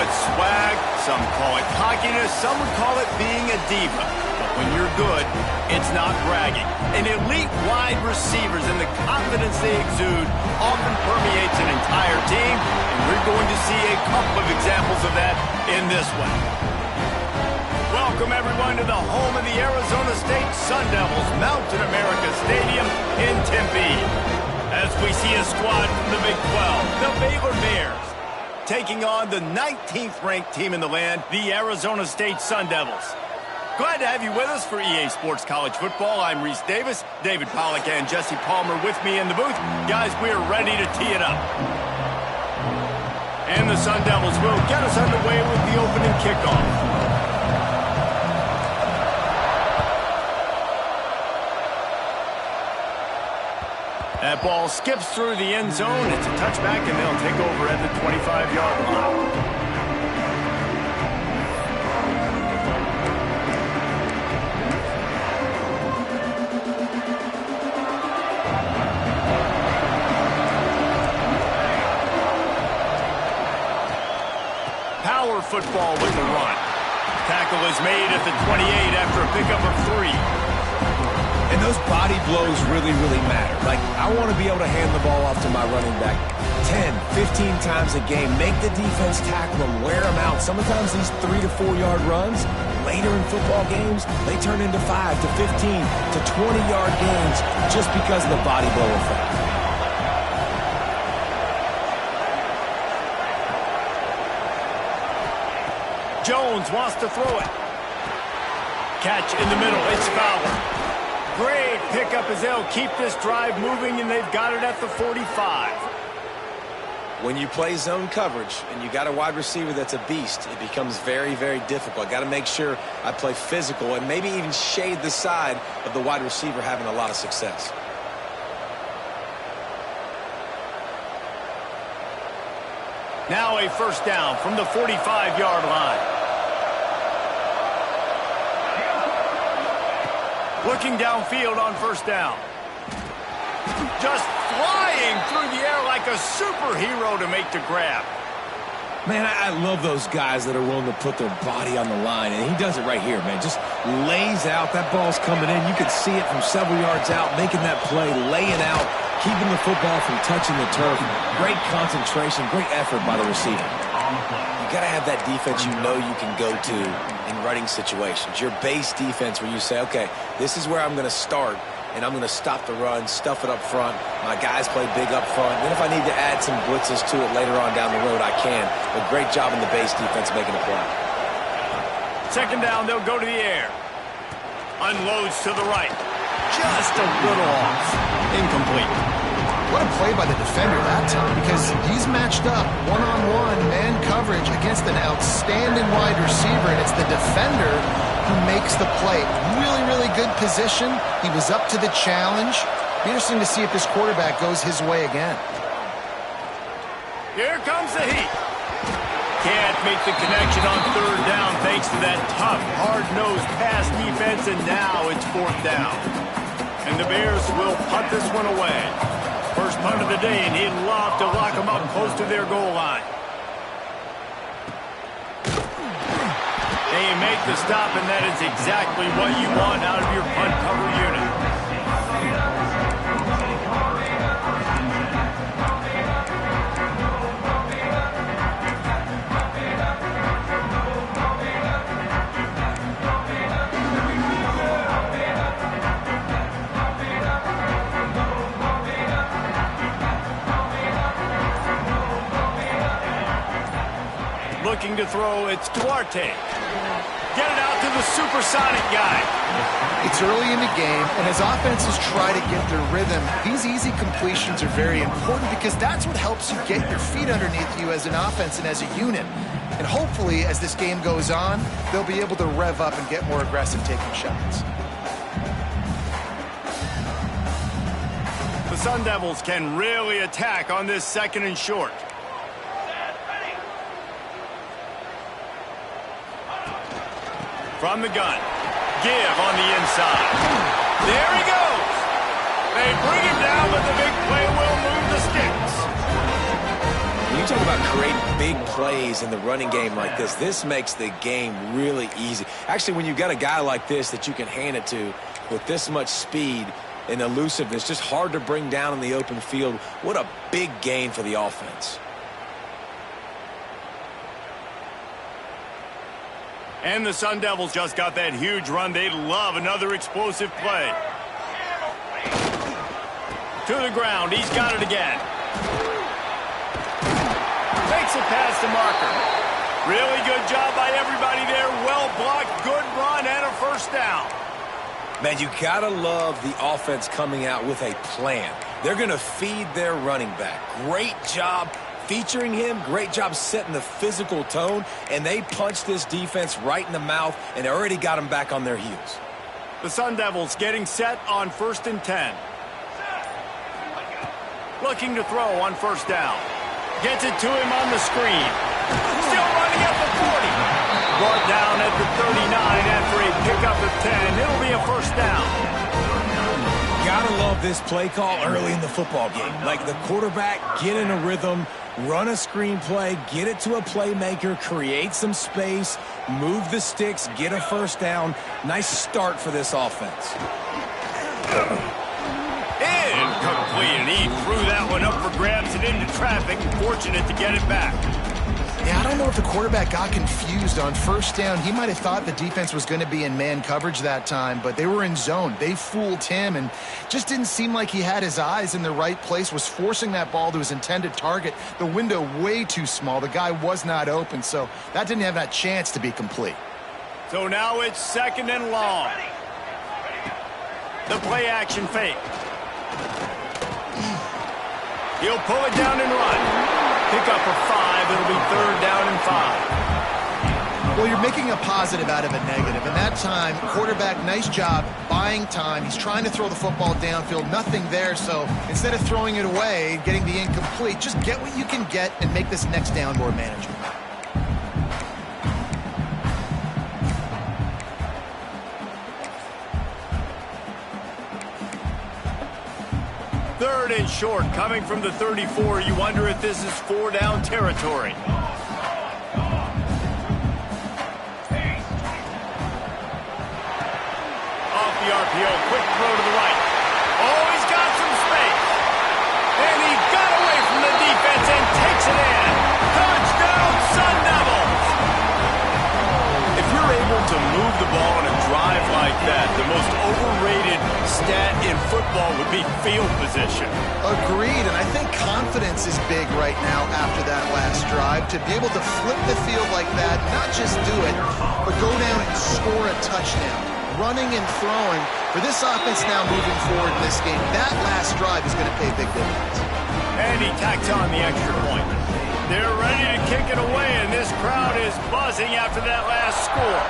it swag, some call it cockiness, some would call it being a diva. But when you're good, it's not bragging. An elite wide receivers and the confidence they exude often permeates an entire team, and we're going to see a couple of examples of that in this one. Welcome, everyone, to the home of the Arizona State Sun Devils, Mountain America Stadium in Tempe. As we see a squad from the Big 12, the Baylor Bears, taking on the 19th-ranked team in the land, the Arizona State Sun Devils. Glad to have you with us for EA Sports College Football. I'm Reese Davis, David Pollack and Jesse Palmer with me in the booth. Guys, we're ready to tee it up. And the Sun Devils will get us underway with the opening kickoff. That ball skips through the end zone. It's a touchback, and they'll take over at the 25-yard line. Power football with the run. Tackle is made at the 28 after a pickup of 3. And those body blows really, really matter. Like, I want to be able to hand the ball off to my running back 10, 15 times a game. Make the defense tackle them, wear them out. Sometimes these 3 to 4 yard runs, later in football games, they turn into 5 to 15 to 20-yard gains just because of the body blow effect. Jones wants to throw it. Catch in the middle. It's Fowler. Great pickup as they'll keep this drive moving, and they've got it at the 45. When you play zone coverage and you got a wide receiver that's a beast, it becomes very, very difficult. Got to make sure I play physical and maybe even shade the side of the wide receiver having a lot of success. Now a first down from the 45-yard line. Looking downfield on first down. Just flying through the air like a superhero to make the grab. Man, I love those guys that are willing to put their body on the line, and he does it right here, man. Just lays out. That ball's coming in. You can see it from several yards out, making that play, laying out, keeping the football from touching the turf. Great concentration, great effort by the receiver. You got to have that defense you know you can go to in running situations. Your base defense where you say, okay, this is where I'm going to start, and I'm going to stop the run, stuff it up front. My guys play big up front. Then if I need to add some blitzes to it later on down the road, I can. But great job in the base defense making a play. Second down, they'll go to the air. Unloads to the right. Just a little off. Incomplete. What a play by the defender that time, because he's matched up one-on-one man coverage against an outstanding wide receiver, and it's the defender who makes the play. Really, really good position. He was up to the challenge. Be interesting to see if this quarterback goes his way again. Here comes the heat. Can't make the connection on third down thanks to that tough, hard-nosed pass defense, and now it's fourth down. And the Bears will punt this one away. First punt of the day, and he'd love to lock them up close to their goal line. They make the stop, and that is exactly what you want out of your punt cover unit. Looking to throw, it's Duarte. Get it out to the supersonic guy. It's early in the game, and as offenses try to get their rhythm, these easy completions are very important because that's what helps you get your feet underneath you as an offense and as a unit. And hopefully, as this game goes on, they'll be able to rev up and get more aggressive taking shots. The Sun Devils can really attack on this second and short. From the gun. Give on the inside. There he goes. They bring him down, but the big play will move the sticks. You you talk about creating big plays in the running game like this makes the game really easy. Actually, when you've got a guy like this that you can hand it to with this much speed and elusiveness, just hard to bring down in the open field, what a big gain for the offense. And the Sun Devils just got that huge run. They'd love another explosive play. To the ground. He's got it again. Takes it past the marker. Really good job by everybody there. Well blocked. Good run and a first down. Man, you gotta love the offense coming out with a plan. They're gonna feed their running back. Great job featuring him, great job setting the physical tone, and they punched this defense right in the mouth, and they already got them back on their heels. The Sun Devils getting set on 1st and 10. Looking to throw on first down. Gets it to him on the screen. Still running at the 40. Brought down at the 39 after a pickup of 10. It'll be a first down. Gotta love this play call early in the football game. Like the quarterback, get in a rhythm, run a screen play, get it to a playmaker, create some space, move the sticks, get a first down. Nice start for this offense. Incomplete, and he threw that one up for grabs and into traffic. Fortunate to get it back. Yeah, I don't know if the quarterback got confused on first down. He might have thought the defense was going to be in man coverage that time, but they were in zone. They fooled him and just didn't seem like he had his eyes in the right place, was forcing that ball to his intended target. The window way too small. The guy was not open, so that didn't have that chance to be complete. So now it's 2nd and long. The play action fake. He'll pull it down and run. Pick up a 5. It'll be 3rd down and 5. Well, you're making a positive out of a negative. And that time, quarterback, nice job buying time. He's trying to throw the football downfield. Nothing there. So instead of throwing it away, getting the incomplete, just get what you can get and make this next down more manageable. 3rd and short coming from the 34. You wonder if this is 4-down territory. Off the RPO, quick throw to the right. Oh, he's got some space. And he got away from the defense and takes it in. Touchdown, Sun Devils. If you're able to move the ball in a drive like that, the most overrated stat in football would be field position. Agreed, and I think confidence is big right now after that last drive. To be able to flip the field like that, not just do it, but go down and score a touchdown. Running and throwing, for this offense now moving forward in this game, that last drive is going to pay big dividends. And he tacks on the extra point. They're ready to kick it away, and this crowd is buzzing after that last score.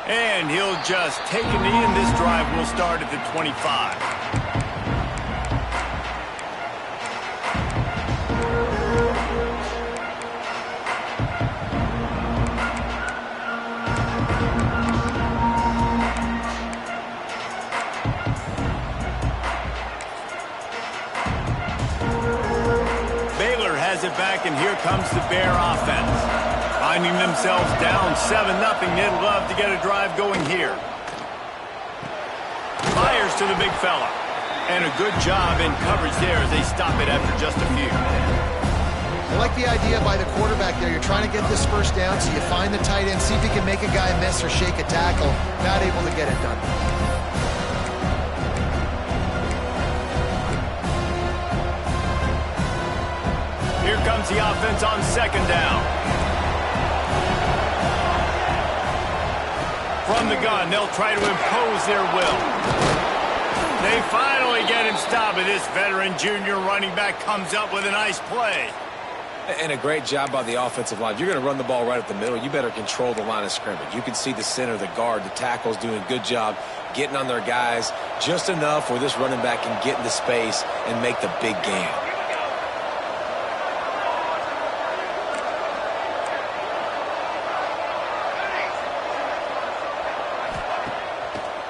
And he'll just take a knee, and this drive will start at the 25. Baylor has it back, and here comes the Bear offense. Finding themselves down 7-0, they'd love to get a drive going here. Fires to the big fella. And a good job in coverage there as they stop it after just a few. I like the idea by the quarterback there. You're trying to get this first down, so you find the tight end, see if he can make a guy miss or shake a tackle. Not able to get it done. Here comes the offense on 2nd down. From the gun, they'll try to impose their will. They finally get him stopped, and this veteran junior running back comes up with a nice play. And a great job by the offensive line. If you're going to run the ball right at the middle, you better control the line of scrimmage. You can see the center, the guard, the tackles doing a good job getting on their guys just enough where this running back can get into space and make the big game.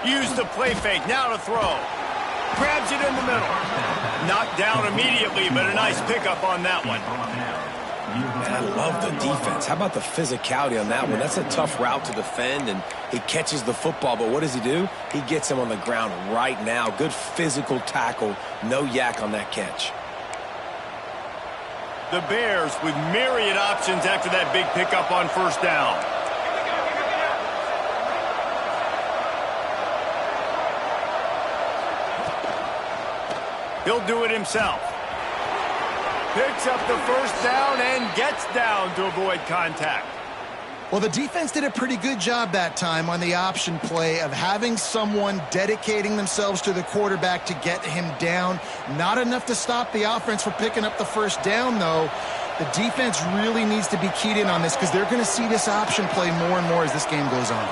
Use the play fake, now to throw. Grabs it in the middle. Knocked down immediately, but a nice pickup on that one. Man, I love the defense. How about the physicality on that one? That's a tough route to defend, and he catches the football, but what does he do? He gets him on the ground right now. Good physical tackle. No yak on that catch. The Bears with myriad options after that big pickup on first down. He'll do it himself. Picks up the first down and gets down to avoid contact. Well, the defense did a pretty good job that time on the option play of having someone dedicating themselves to the quarterback to get him down. Not enough to stop the offense from picking up the first down, though. The defense really needs to be keyed in on this because they're going to see this option play more and more as this game goes on.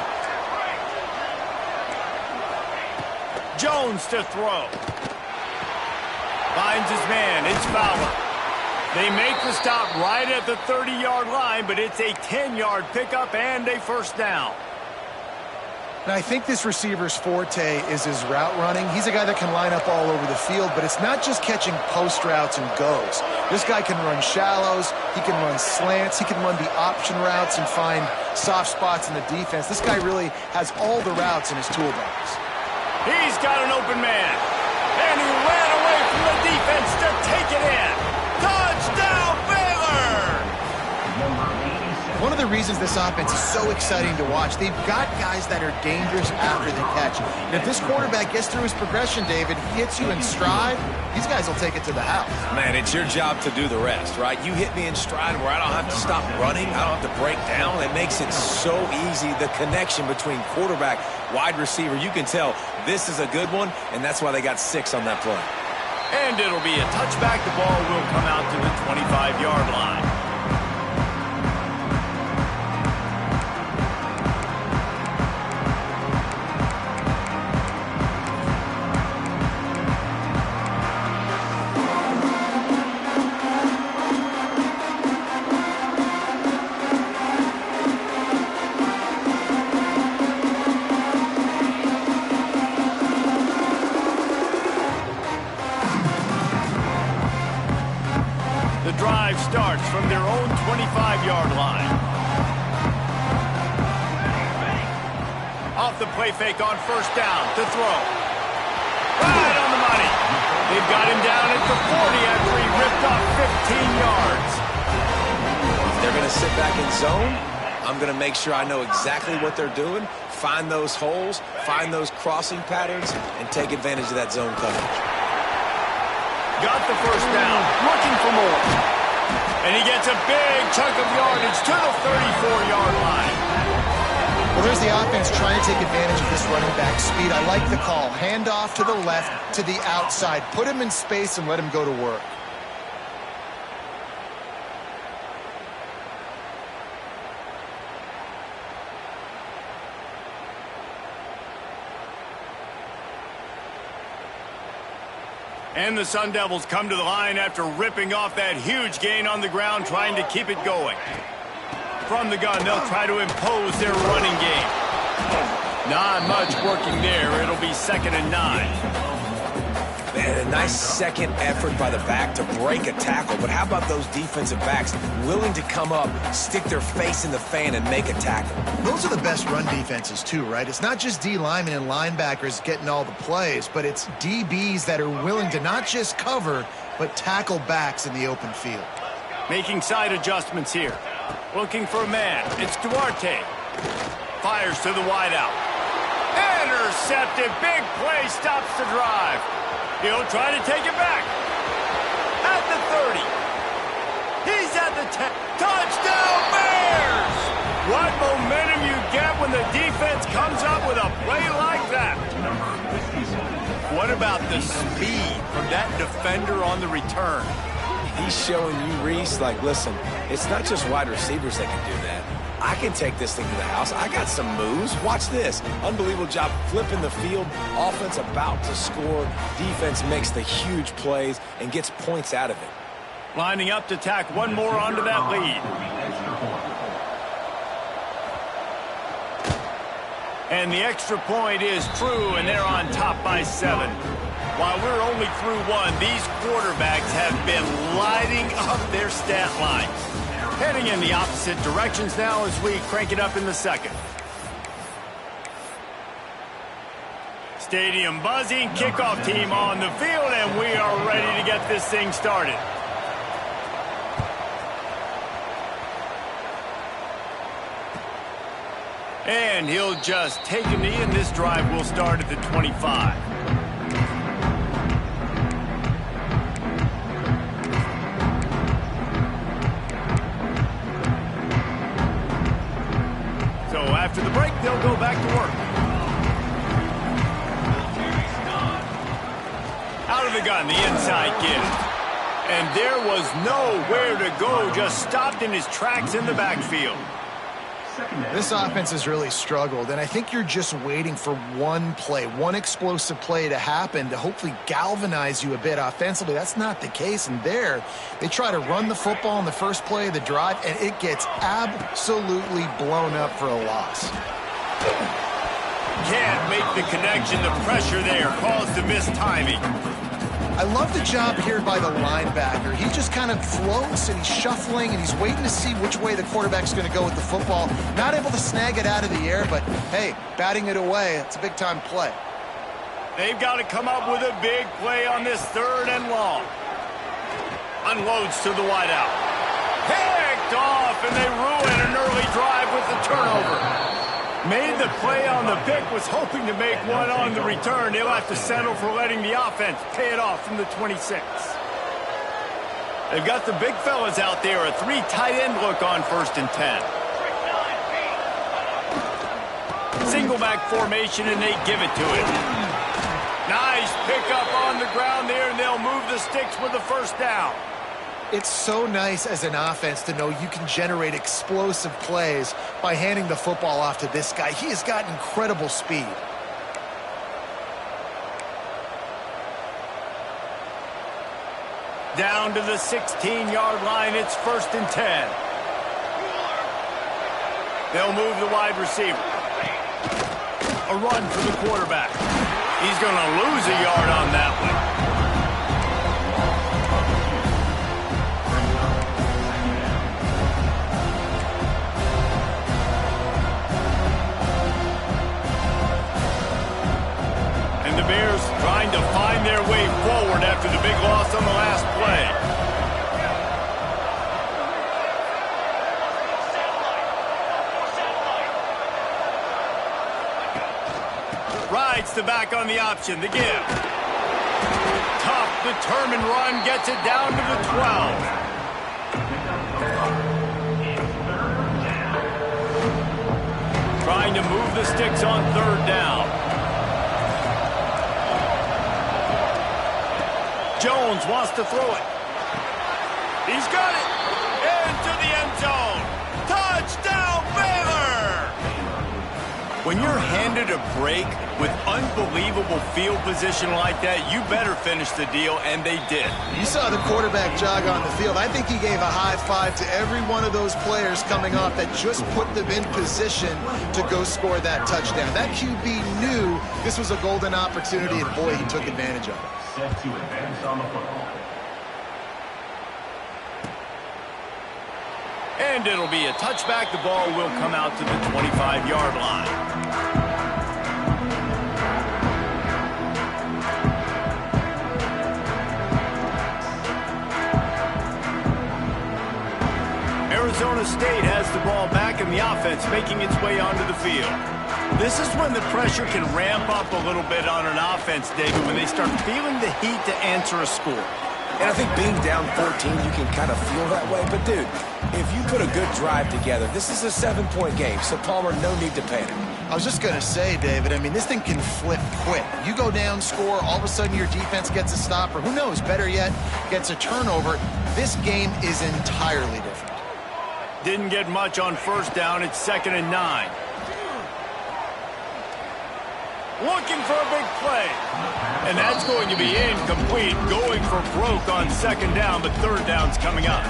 Jones to throw. Finds his man. It's Fowler. They make the stop right at the 30-yard line, but it's a 10-yard pickup and a first down. And I think this receiver's forte is his route running. He's a guy that can line up all over the field, but it's not just catching post routes and goes. This guy can run shallows, he can run slants, he can run the option routes and find soft spots in the defense. This guy really has all the routes in his toolbox. He's got an open man, and he ran away from the defense to take it in. Touchdown, Baylor! One of the reasons this offense is so exciting to watch, they've got guys that are dangerous after the catch. And if this quarterback gets through his progression, David, hits you in stride, these guys will take it to the house. Man, it's your job to do the rest, right? You hit me in stride where I don't have to stop running. I don't have to break down. It makes it so easy, the connection between quarterback, wide receiver. You can tell this is a good one, and that's why they got 6 on that play. And it'll be a touchback. The ball will come out to the 25-yard line. The drive starts from their own 25-yard line. Off the play fake on first down to throw. Right on the money. They've got him down at the 40 after he ripped off 15 yards. If they're going to sit back in zone, I'm going to make sure I know exactly what they're doing, find those holes, find those crossing patterns, and take advantage of that zone coverage. Got the first down, looking for more. And he gets a big chunk of yardage to the 34-yard line. Well, there's the offense trying to take advantage of this running back speed. I like the call. Hand off to the left, to the outside. Put him in space and let him go to work. And the Sun Devils come to the line after ripping off that huge gain on the ground, trying to keep it going. From the gun, they'll try to impose their running game. Not much working there. It'll be 2nd and 9. Man, a nice second effort by the back to break a tackle, but how about those defensive backs willing to come up, stick their face in the fan, and make a tackle? Those are the best run defenses, too, right? It's not just D linemen and linebackers getting all the plays, but it's DBs that are willing to not just cover, but tackle backs in the open field. Making side adjustments here. Looking for a man. It's Duarte. Fires to the wideout. Intercepted. Big play stops the drive. He'll try to take it back. At the 30. He's at the 10. Touchdown, Bears! What momentum you get when the defense comes up with a play like that. What about the speed from that defender on the return? He's showing you, Reese, like, listen, it's not just wide receivers that can do that. I can take this thing to the house. I got some moves. Watch this. Unbelievable job flipping the field. Offense about to score. Defense makes the huge plays and gets points out of it. Lining up to tack one more onto that lead. And the extra point is true, and they're on top by 7. While we're only through one, these quarterbacks have been lighting up their stat line. Heading in the opposite directions now as we crank it up in the second. Stadium buzzing, kickoff team on the field, and we are ready to get this thing started. And he'll just take a knee, and this drive will start at the 25. So after the break, they'll go back to work. Out of the gun, the inside give. And there was nowhere to go, just stopped in his tracks in the backfield. This offense has really struggled, and I think you're just waiting for one play, one explosive play to happen to hopefully galvanize you a bit offensively. That's not the case, and there, they try to run the football in the first play of the drive, and it gets absolutely blown up for a loss. Can't make the connection. The pressure there caused the mistiming. I love the job here by the linebacker. He just kind of floats and he's shuffling and he's waiting to see which way the quarterback's going to go with the football. Not able to snag it out of the air, but hey, batting it away, it's a big-time play. They've got to come up with a big play on this 3rd and long. Unloads to the wideout. Picked off, and they ruin an early drive with the turnover. Made the play on the pick, was hoping to make one on the return. They'll have to settle for letting the offense pay it off from the 26. They've got the big fellas out there, a 3 tight end look on 1st and 10. Single back formation, and they give it to him. Nice pickup on the ground there, and they'll move the sticks with the 1st down. It's so nice as an offense to know you can generate explosive plays by handing the football off to this guy. He has got incredible speed. Down to the 16-yard line, it's 1st and 10. They'll move the wide receiver. A run for the quarterback. He's going to lose a yard on that one. The Bears trying to find their way forward after the big loss on the last play. Rides the back on the option, the give. Tough, determined run, gets it down to the 12. Trying to move the sticks on 3rd down. Jones wants to throw it. He's got it. Into the end zone. Touchdown, Baylor! When you're handed a break with unbelievable field position like that, you better finish the deal, and they did. You saw the quarterback jog on the field. I think he gave a high five to every one of those players coming off that just put them in position to go score that touchdown. That QB knew this was a golden opportunity, and boy, he took advantage of it. Set to advance on the football. And it'll be a touchback. The ball will come out to the 25-yard line. Arizona State has the ball back in the offense, making its way onto the field. This is when the pressure can ramp up a little bit on an offense, David, when they start feeling the heat to answer a score. And I think being down 14, you can kind of feel that way. But, dude, if you put a good drive together, this is a 7-point game, so Palmer, no need to panic. I was just going to say, David, I mean, this thing can flip quick. You go down, score, all of a sudden your defense gets a stop, or who knows, better yet, gets a turnover. This game is entirely different. Didn't get much on 1st down. It's 2nd and 9. Looking for a big play. And that's going to be incomplete. Going for broke on 2nd down, but 3rd down's coming up.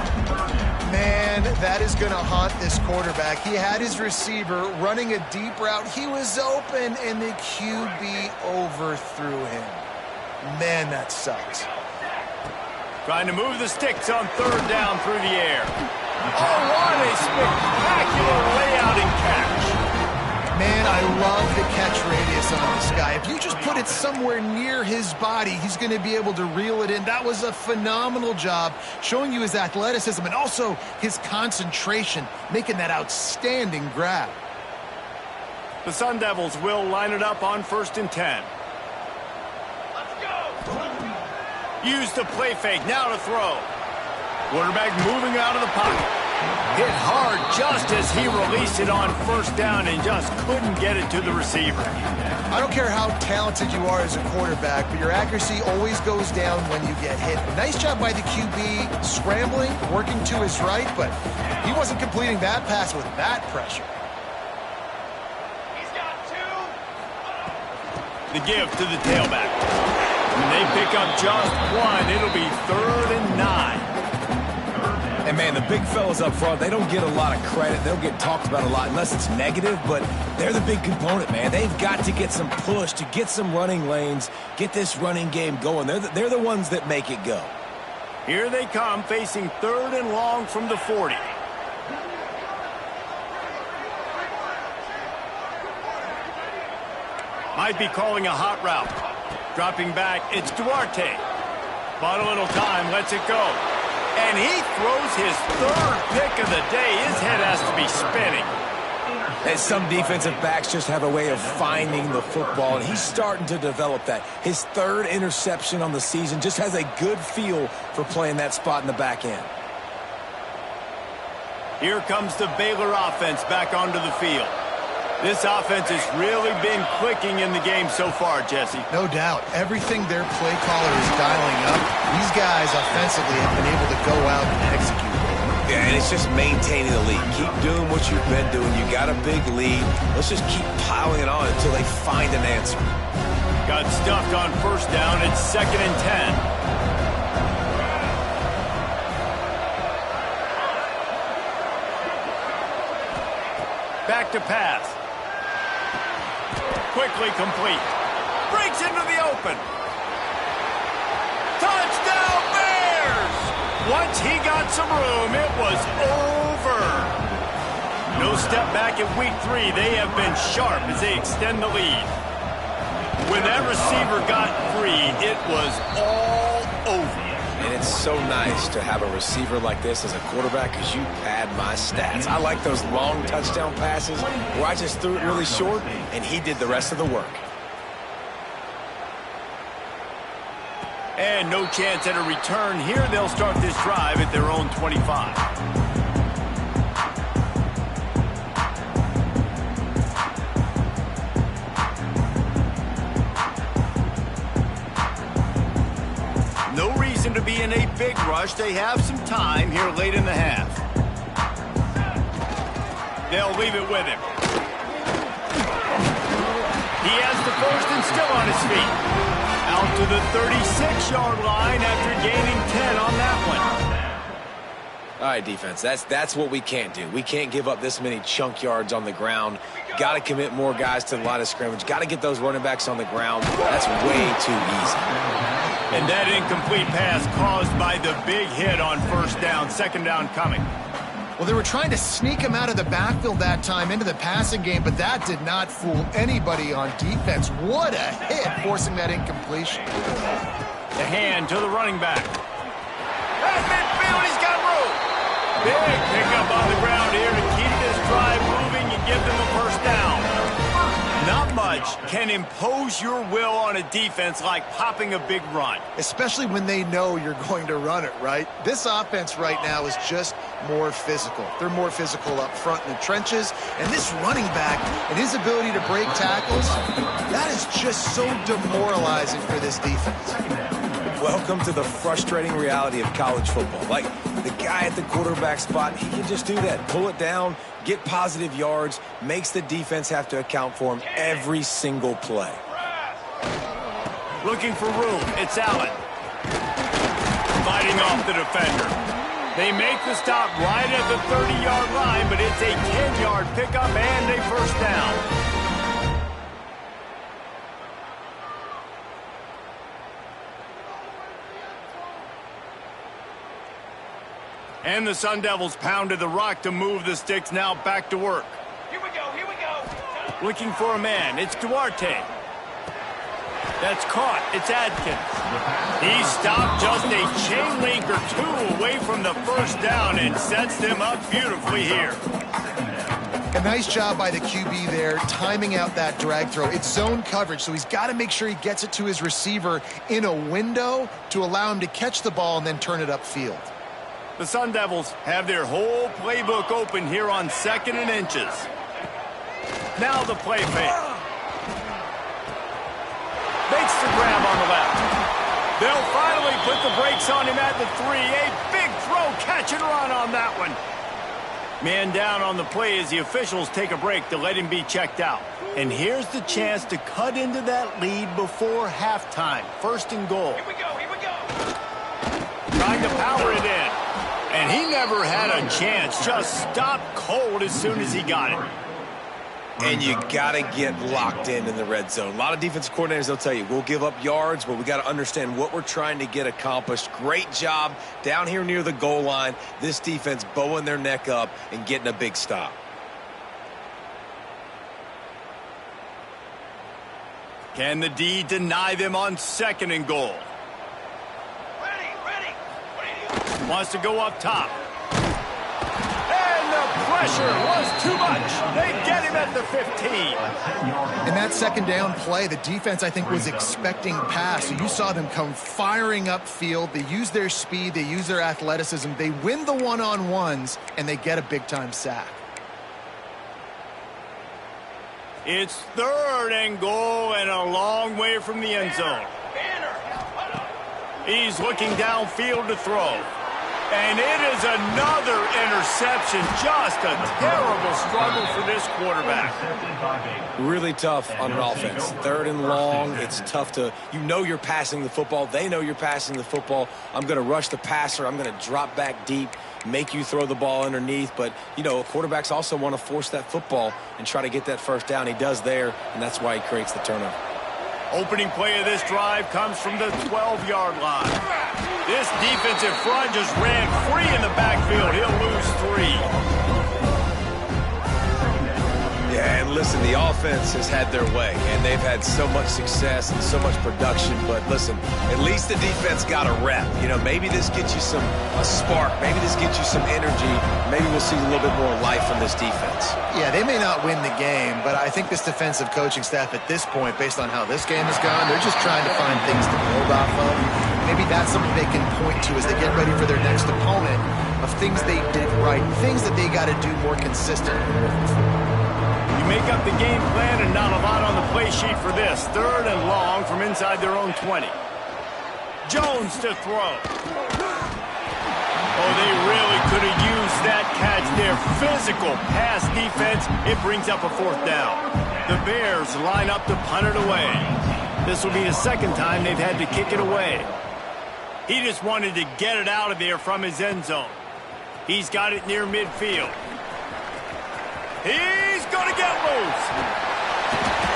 Man, that is going to haunt this quarterback. He had his receiver running a deep route. He was open, and the QB overthrew him. Man, that sucks. Trying to move the sticks on third down through the air. Oh, what a spectacular layout and catch. Man, I love the catch radius on this guy. If you just put it somewhere near his body, he's going to be able to reel it in. That was a phenomenal job, showing you his athleticism and also his concentration, making that outstanding grab. The Sun Devils will line it up on 1st and 10. Use the play fake, now to throw. Quarterback moving out of the pocket. Hit hard just as he released it on 1st down and just couldn't get it to the receiver. I don't care how talented you are as a quarterback, but your accuracy always goes down when you get hit. Nice job by the QB scrambling, working to his right, but he wasn't completing that pass with that pressure. The give to the tailback. When they pick up just one, it'll be 3rd and 9. And, man, the big fellas up front, they don't get a lot of credit. They don't get talked about a lot unless it's negative, but they're the big component, man. They've got to get some push, to get some running lanes, get this running game going. They're the ones that make it go. Here they come, facing 3rd and long from the 40. Might be calling a hot route. Dropping back, it's Duarte. Bought a little time, lets it go. And he throws his 3rd pick of the day. His head has to be spinning. And some defensive backs just have a way of finding the football, and he's starting to develop that. His 3rd interception on the season, just has a good feel for playing that spot in the back end. Here comes the Baylor offense back onto the field. This offense has really been clicking in the game so far, Jesse. No doubt. Everything their play caller is dialing up, these guys offensively have been able to go out and execute. Yeah, and it's just maintaining the lead. Keep doing what you've been doing. You got a big lead. Let's just keep piling it on until they find an answer. Got stuffed on 1st down. It's 2nd and 10. Back to pass. Quickly complete. Breaks into the open. Touchdown Bears! Once he got some room, it was over. No step back in week 3. They have been sharp as they extend the lead. When that receiver got free, it was all over. And it's so nice to have a receiver like this as a quarterback because you pad my stats. I like those long touchdown passes where I just threw it really short and he did the rest of the work. And no chance at a return here. They'll start this drive at their own 25. To be in a big rush. They have some time here late in the half. They'll leave it with him. He has the 1st and still on his feet. Out to the 36-yard line after gaining 10 on that one. All right, defense, that's what we can't do. We can't give up this many chunk yards on the ground. Got to commit more guys to the line of scrimmage. Got to get those running backs on the ground. That's way too easy. And that incomplete pass caused by the big hit on 1st down, 2nd down coming. Well, they were trying to sneak him out of the backfield that time into the passing game, but that did not fool anybody on defense. What a hit, forcing that incompletion. The hand to the running back. At midfield, he's got room. Big pickup on the ground here to keep this drive moving and give them a 1st down. Not much can impose your will on a defense like popping a big run. Especially when they know you're going to run it, right? This offense right now is just more physical. They're more physical up front in the trenches. And this running back and his ability to break tackles, that is just so demoralizing for this defense. Welcome to the frustrating reality of college football. Like, the guy at the quarterback spot, he can just do that. Pull it down, get positive yards, makes the defense have to account for him every single play. Looking for room, it's Allen. Fighting off the defender. They make the stop right at the 30-yard line, but it's a 10-yard pickup and a 1st down. And the Sun Devils pounded the rock to move the sticks, now back to work. Here we go, here we go. Looking for a man, it's Duarte. That's caught, it's Adkins. He stopped just a chain link or two away from the first down and sets them up beautifully here. A nice job by the QB there, timing out that drag throw. It's zone coverage, so he's got to make sure he gets it to his receiver in a window to allow him to catch the ball and then turn it upfield. The Sun Devils have their whole playbook open here on 2nd and inches. Now the play fake. Makes the grab on the left. They'll finally put the brakes on him at the 3. A big throw, catch and run on that one. Man down on the play as the officials take a break to let him be checked out. And here's the chance to cut into that lead before halftime. 1st and goal. Here we go, here we go. Trying to power it in. And he never had a chance. Just stopped cold as soon as he got it. And you got to get locked in the red zone. A lot of defensive coordinators, they'll tell you, we'll give up yards, but we got to understand what we're trying to get accomplished. Great job down here near the goal line. This defense bowing their neck up and getting a big stop. Can the D deny them on 2nd and goal? Ready. Wants to go up top. And the pressure was too much. They get him at the 15. In that 2nd down play, the defense, I think, was expecting pass. So you saw them come firing upfield. They use their speed. They use their athleticism. They win the one-on-ones, and they get a big-time sack. It's 3rd and goal and a long way from the end zone. He's looking downfield to throw. And it is another interception. Just a terrible struggle for this quarterback. Really tough on an offense. 3rd and long, it's tough to, you know you're passing the football. They know you're passing the football. I'm going to rush the passer. I'm going to drop back deep, make you throw the ball underneath. But, you know, quarterbacks also want to force that football and try to get that 1st down. He does there, and that's why he creates the turnover. Opening play of this drive comes from the 12-yard line. This defensive front just ran free in the backfield. He'll lose 3. Yeah, and listen, the offense has had their way, and they've had so much success and so much production. But listen, at least the defense got a rep. You know, maybe this gets you a spark. Maybe this gets you some energy. Maybe we'll see a little bit more life from this defense. Yeah, they may not win the game, but I think this defensive coaching staff at this point, based on how this game has gone, they're just trying to find things to build off of. Maybe that's something they can point to as they get ready for their next opponent, of things they did right, things that they got to do more consistently. You make up the game plan and not a lot on the play sheet for this. 3rd and long from inside their own 20. Jones to throw. Oh, they really could have used that catch there. Physical pass defense. It brings up a 4th down. The Bears line up to punt it away. This will be the 2nd time they've had to kick it away. He just wanted to get it out of there from his end zone. He's got it near midfield. He's going to get loose.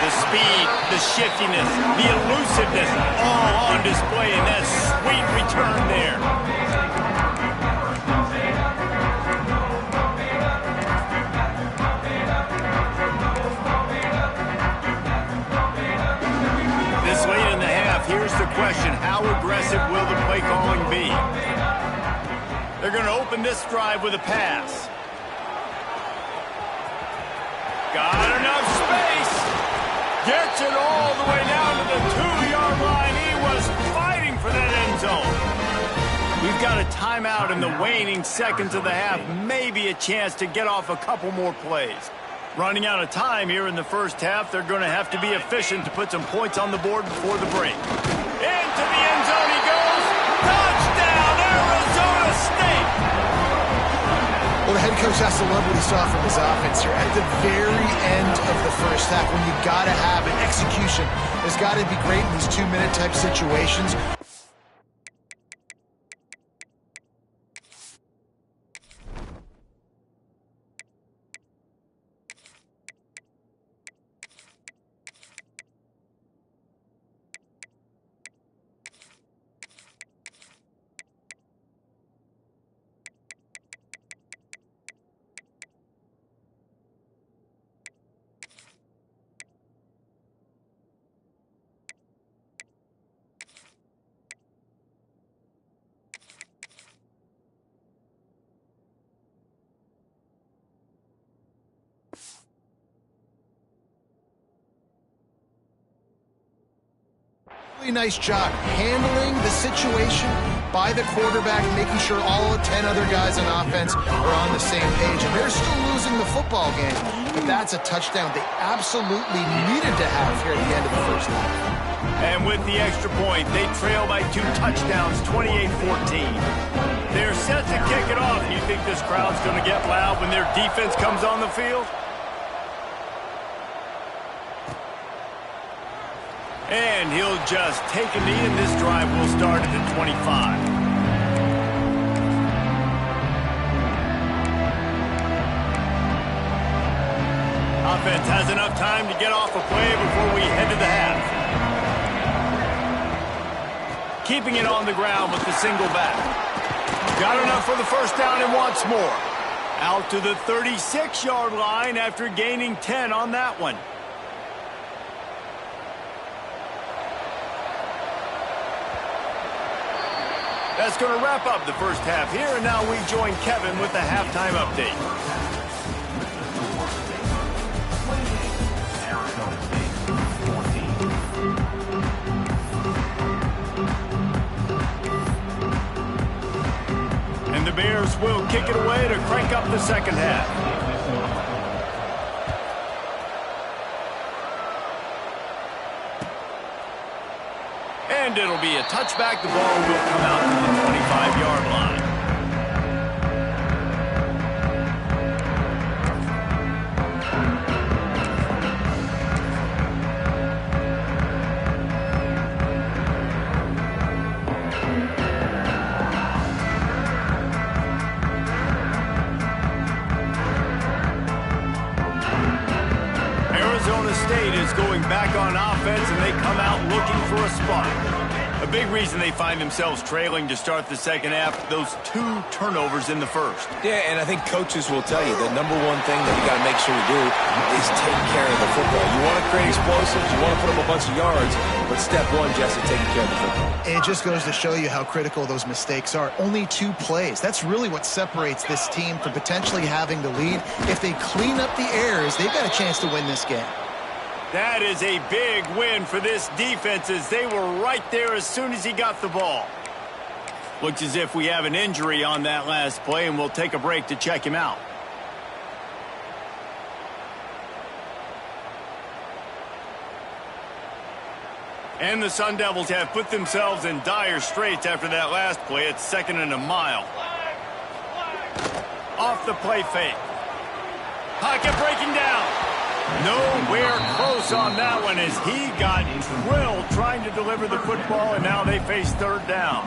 The speed, the shiftiness, the elusiveness, all on display in that sweet return there. This late in the half, here's the question. How aggressive will the play calling be? They're going to open this drive with a pass. Got enough space. Gets it all the way down to the 2-yard line. He was fighting for that end zone. We've got a timeout in the waning seconds of the half. Maybe a chance to get off a couple more plays. Running out of time here in the first half. They're going to have to be efficient to put some points on the board before the break. Into the end zone he goes. Touchdown, Arizona State. Well, the head coach has to love what he saw from his offense here. At the very end of the first half, when you got to have an execution, there's got to be great in these 2-minute type situations. Nice job handling the situation by the quarterback, making sure all 10 other guys on offense are on the same page. And they're still losing the football game, but that's a touchdown they absolutely needed to have here at the end of the first half. And with the extra point, they trail by 2 touchdowns, 28-14. They're set to kick it off. You think this crowd's going to get loud when their defense comes on the field? And he'll just take a knee, and this drive will start at the 25. Offense has enough time to get off a play before we head to the half. Keeping it on the ground with the single back. Got enough for the first down and wants more. Out to the 36-yard line after gaining 10 on that one. That's going to wrap up the first half here, and now we join Kevin with the halftime update. And the Bears will kick it away to crank up the second half. And it'll be a touchback. The ball will come out to the 25-yard line. Arizona State is going back on offense, and they come out looking for a spot. A big reason they find themselves trailing to start the second half, those 2 turnovers in the first. Yeah, and I think coaches will tell you the number one thing that you got to make sure you do is take care of the football. You want to create explosives, you want to put them a bunch of yards, but step one, Jesse, taking care of the football. It just goes to show you how critical those mistakes are. Only 2 plays. That's really what separates this team from potentially having the lead. If they clean up the errors, they've got a chance to win this game. That is a big win for this defense, as they were right there as soon as he got the ball. Looks as if we have an injury on that last play, and we'll take a break to check him out. And the Sun Devils have put themselves in dire straits after that last play. It's 2nd and a mile. Off the play fake. Pocket breaking down. Nowhere close on that one, as he got drilled trying to deliver the football, and now they face 3rd down.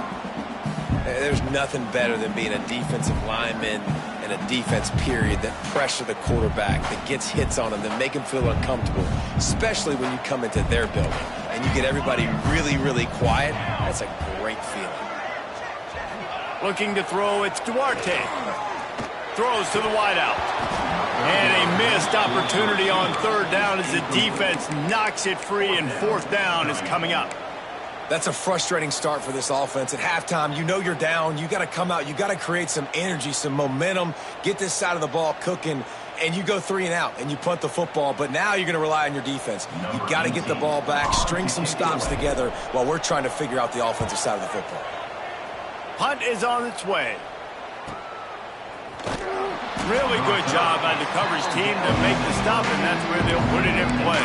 There's nothing better than being a defensive lineman and a defense period that pressure the quarterback, that gets hits on him, that make him feel uncomfortable, especially when you come into their building and you get everybody really, really quiet. That's a great feeling. Looking to throw, it's Duarte. Throws to the wideout. And a missed opportunity on 3rd down as the defense knocks it free, and 4th down is coming up. That's a frustrating start for this offense. At halftime, you know you're down. You got to come out. You got to create some energy, some momentum, get this side of the ball cooking, and you go 3 and out, and you punt the football. But now you're going to rely on your defense. You got to get the ball back, string some stops together while we're trying to figure out the offensive side of the football. Punt is on its way. Really good job by the coverage team to make the stop, and that's where they'll put it in play.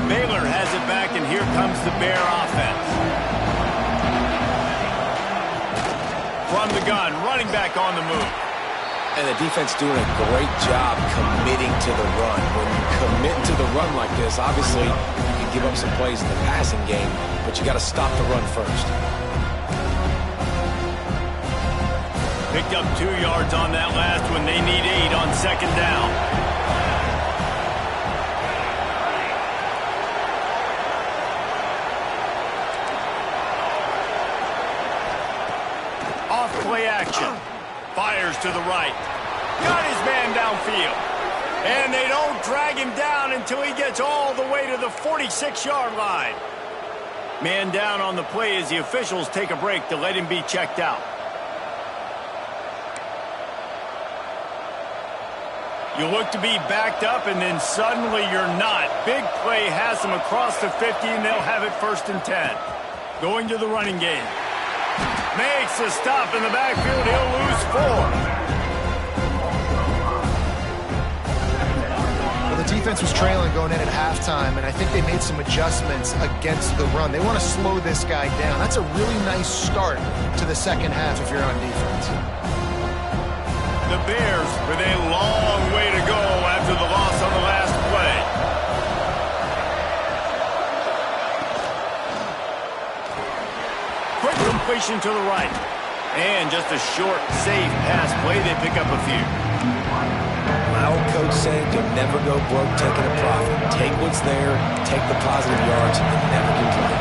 Baylor has it back, and here comes the Bear offense. From the gun, running back on the move. And the defense doing a great job committing to the run. When you commit to the run like this, obviously you can give up some plays in the passing game, but you got to stop the run first. Picked up 2 yards on that last one. They need 8 on 2nd down. Off play action. Fires to the right. Got his man downfield. And they don't drag him down until he gets all the way to the 46-yard line. Man down on the play as the officials take a break to let him be checked out. You look to be backed up, and then suddenly you're not. Big play has them across the 50, and they'll have it 1st and 10. Going to the running game. Makes a stop in the backfield. He'll lose 4. The defense was trailing going in at halftime, and I think they made some adjustments against the run. They want to slow this guy down. That's a really nice start to the second half if you're on defense. The Bears with a long way to go after the loss on the last play. Quick completion to the right. And just a short, safe pass play. They pick up a few. My old coach said you'll never go broke taking a profit. Take what's there, take the positive yards, and never complain.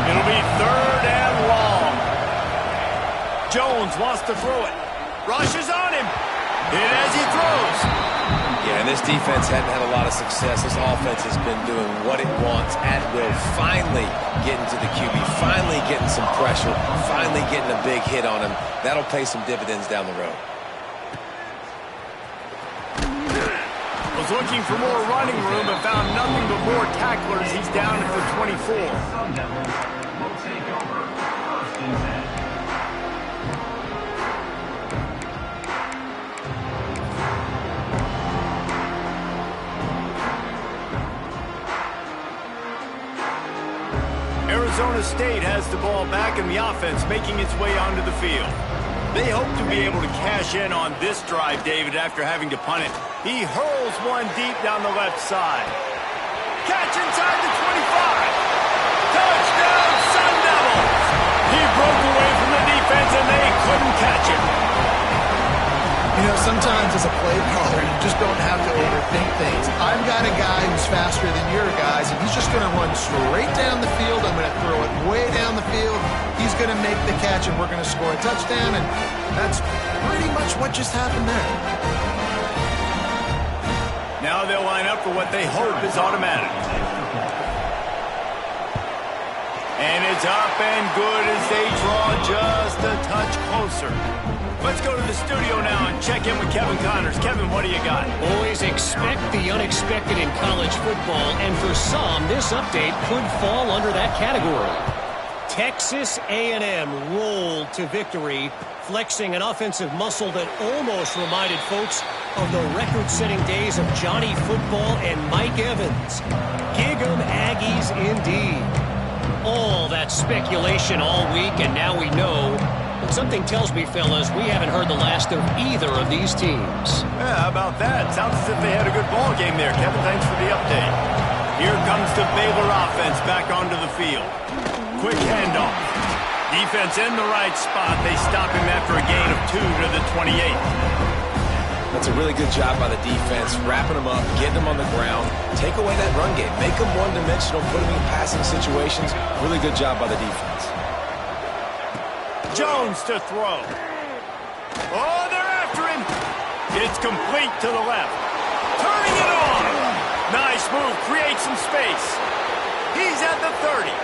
It'll be 3rd and long. Jones wants to throw it. Rushes on him. Hit as he throws. Yeah, and this defense hadn't had a lot of success. This offense has been doing what it wants at will. Finally getting to the QB. Finally getting some pressure. Finally getting a big hit on him. That'll pay some dividends down the road. Was looking for more running room, but found nothing but more tacklers. He's down at the 24. Arizona State has the ball back in the offense, making its way onto the field. They hope to be able to cash in on this drive, David, after having to punt it. He hurls one deep down the left side. Catch inside the 25. Touchdown, Sun Devils! He broke away from the defense, and they couldn't catch him. You know, sometimes as a play caller, you just don't have to overthink things. I've got a guy who's faster than your guys, and he's just going to run straight down the field. I'm going to throw it way down the field. He's going to make the catch, and we're going to score a touchdown, and that's pretty much what just happened there. Now they'll line up for what they hope is automatic. And it's up and good as they draw just a touch closer. Let's go to the studio now and check in with Kevin Connors. Kevin, what do you got? Always expect the unexpected in college football, and for some, this update could fall under that category. Texas A&M rolled to victory, flexing an offensive muscle that almost reminded folks of the record-setting days of Johnny Football and Mike Evans. Gig 'em Aggies indeed. All that speculation all week, and now we know. But something tells me, fellas, we haven't heard the last of either of these teams. Yeah, how about that? Sounds as if they had a good ball game there. Kevin, thanks for the update. Here comes the Baylor offense back onto the field. Quick handoff. Defense in the right spot. They stop him after a gain of 2 to the 28. That's a really good job by the defense, wrapping them up, getting them on the ground, take away that run game, make them one-dimensional, put them in passing situations. Really good job by the defense. Jones to throw. Oh, they're after him. It's complete to the left. Turning it on. Nice move. Creates some space. He's at the 30.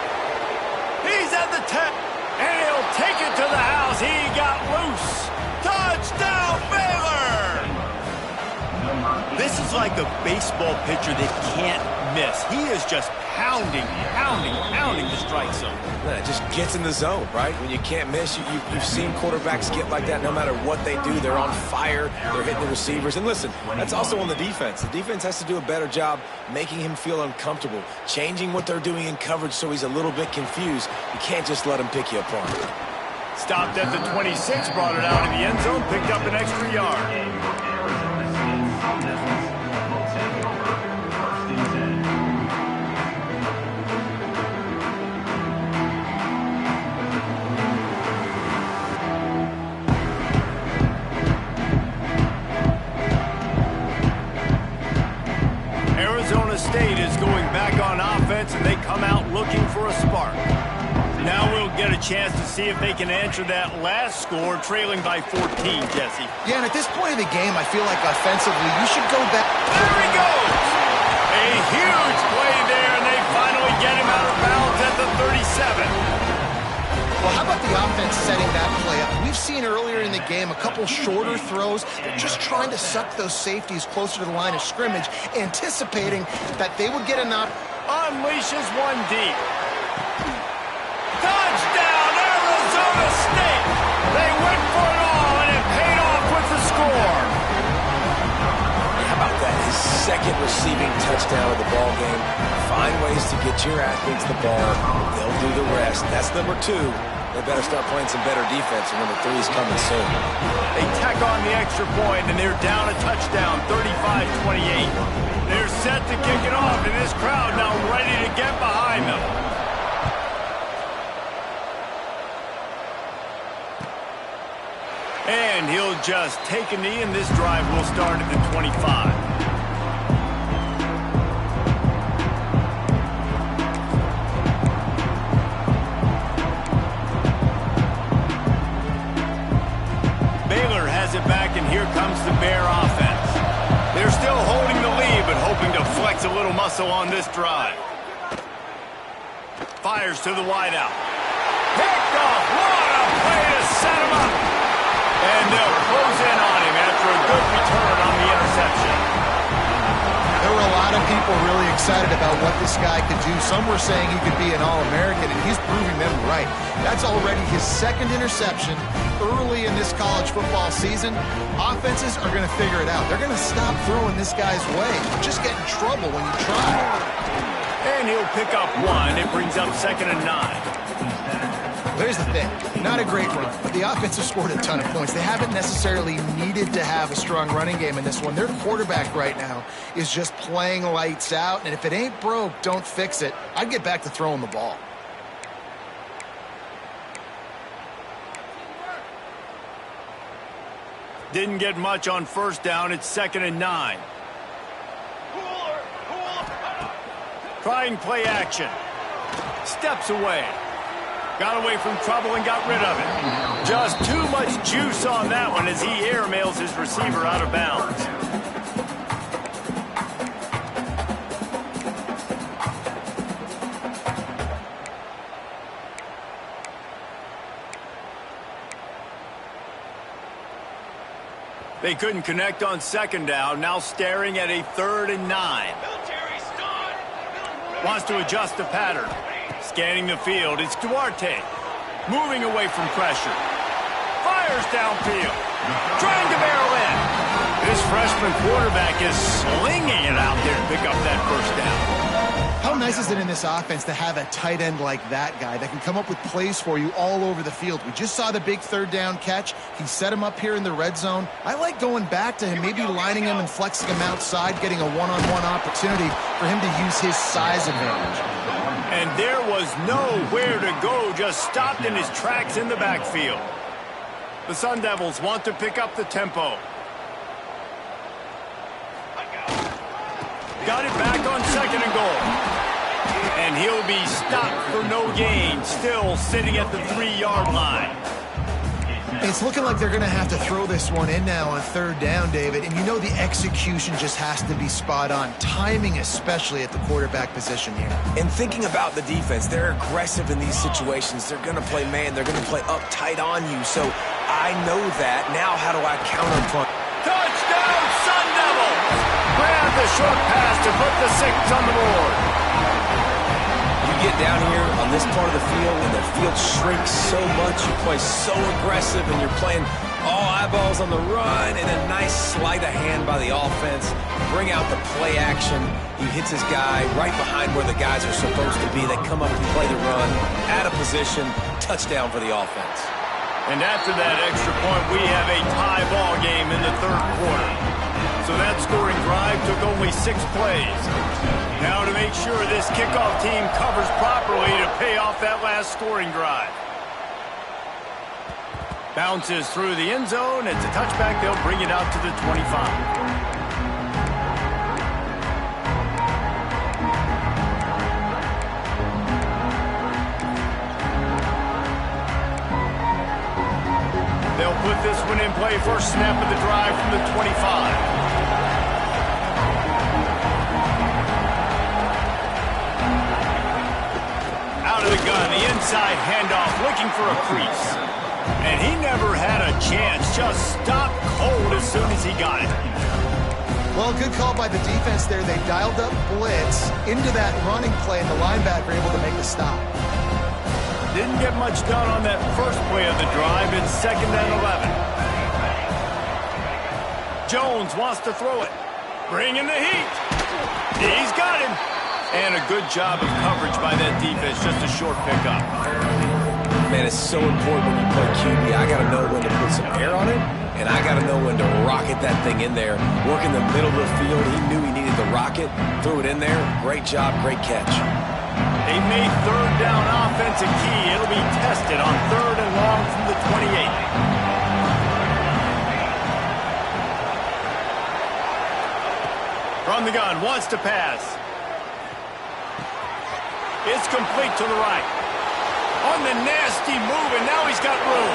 He's at the 10. And he'll take it to the house. He got loose. Touchdown, Baylor! This is like a baseball pitcher that can't miss. He is just pounding the strike zone. Yeah, it just gets in the zone, right? When you can't miss, you've seen quarterbacks get like that no matter what they do. They're on fire. They're hitting the receivers. And listen, that's also on the defense. The defense has to do a better job making him feel uncomfortable, changing what they're doing in coverage so he's a little bit confused. You can't just let him pick you apart. Stopped at the 26, brought it out of the end zone, picked up an extra yard. Arizona State is going back on offense, and they come out looking for a spark. Now we'll get a chance to see if they can answer that last score, trailing by 14, Jesse. Yeah, and at this point of the game, I feel like offensively, you should go back. There he goes! A huge play there, and they finally get him out of bounds at the 37. Well, how about the offense setting that play up? We've seen earlier in the game a couple shorter throws. They're just trying to suck those safeties closer to the line of scrimmage, anticipating that they would get enough. Unleashes one deep. Touchdown, Arizona State! They went for it all, and it paid off with the score. How about that? His second receiving touchdown of the ball game. Find ways to get your athletes the ball. They'll do the rest. That's number 2. They better start playing some better defense, and number 3 is coming soon. They tack on the extra point, and they're down a touchdown, 35-28. They're set to kick it off, and this crowd now ready to get behind them. And he'll just take a knee, and this drive will start at the 25. Baylor has it back, and here comes the Bear offense. They're still holding the lead, but hoping to flex a little muscle on this drive. Fires to the wideout. Picked off. What a play to set him up. And they'll close in on him after a good return on the interception. There were a lot of people really excited about what this guy could do. Some were saying he could be an All-American, and he's proving them right. That's already his second interception early in this college football season. Offenses are going to figure it out. They're going to stop throwing this guy's way. You just get in trouble when you try. And he'll pick up 1. It brings up 2nd and 9. Here's the thing. Not a great run, but the offense has scored a ton of points. They haven't necessarily needed to have a strong running game in this one. Their quarterback right now is just playing lights out, and if it ain't broke, don't fix it. I'd get back to throwing the ball. Didn't get much on first down. It's 2nd and 9. Trying play action. Steps away. Got away from trouble and got rid of it. Just too much juice on that one as he airmails his receiver out of bounds. They couldn't connect on 2nd down. Now staring at a 3rd and 9. Wants to adjust the pattern. Scanning the field, it's Duarte. Moving away from pressure. Fires downfield. Trying to barrel in. This freshman quarterback is slinging it out there to pick up that first down. How nice is it in this offense to have a tight end like that guy that can come up with plays for you all over the field? We just saw the big 3rd down catch. He set him up here in the red zone. I like going back to him, maybe lining him and flexing him outside, getting a one-on-one opportunity for him to use his size advantage. And there was nowhere to go, just stopped in his tracks in the backfield. The Sun Devils want to pick up the tempo. Got it back on 2nd and goal. And he'll be stopped for no gain, still sitting at the 3-yard line. It's looking like they're going to have to throw this one in now on 3rd down, David. And you know the execution just has to be spot on. Timing especially at the quarterback position here. And thinking about the defense, they're aggressive in these situations. They're going to play man. They're going to play uptight on you. So I know that. Now how do I counterpunch? Touchdown, Sun Devils! Grab the short pass to put the 6 on the board. You get down here on this part of the field and the field shrinks so much, you play so aggressive and you're playing all eyeballs on the run and a nice sleight of hand by the offense. Bring out the play action. He hits his guy right behind where the guys are supposed to be. They come up and play the run, out of position, touchdown for the offense. And after that extra point, we have a tie ball game in the 3rd quarter. So that scoring drive took only 6 plays. Now to make sure this kickoff team covers properly to pay off that last scoring drive. Bounces through the end zone. It's a touchback. They'll bring it out to the 25. They'll put this one in play for snap of the drive from the 25. Out of the gun, the inside handoff, looking for a crease. And he never had a chance, just stopped cold as soon as he got it. Well, good call by the defense there. They dialed up blitz into that running play, and the linebacker able to make the stop. Didn't get much done on that first play of the drive. It's 2nd and 11. Jones wants to throw it. Bring in the heat. He's got him. And a good job of coverage by that defense. Just a short pickup. Man, it's so important when you play QB. I got to know when to put some air on it, and I got to know when to rocket that thing in there. Work in the middle of the field. He knew he needed the rocket. Threw it in there. Great job. Great catch. They made 3rd down offense a key. It'll be tested on 3rd and long from the 28. From the gun, wants to pass. It's complete to the right. On the nasty move, and now he's got room.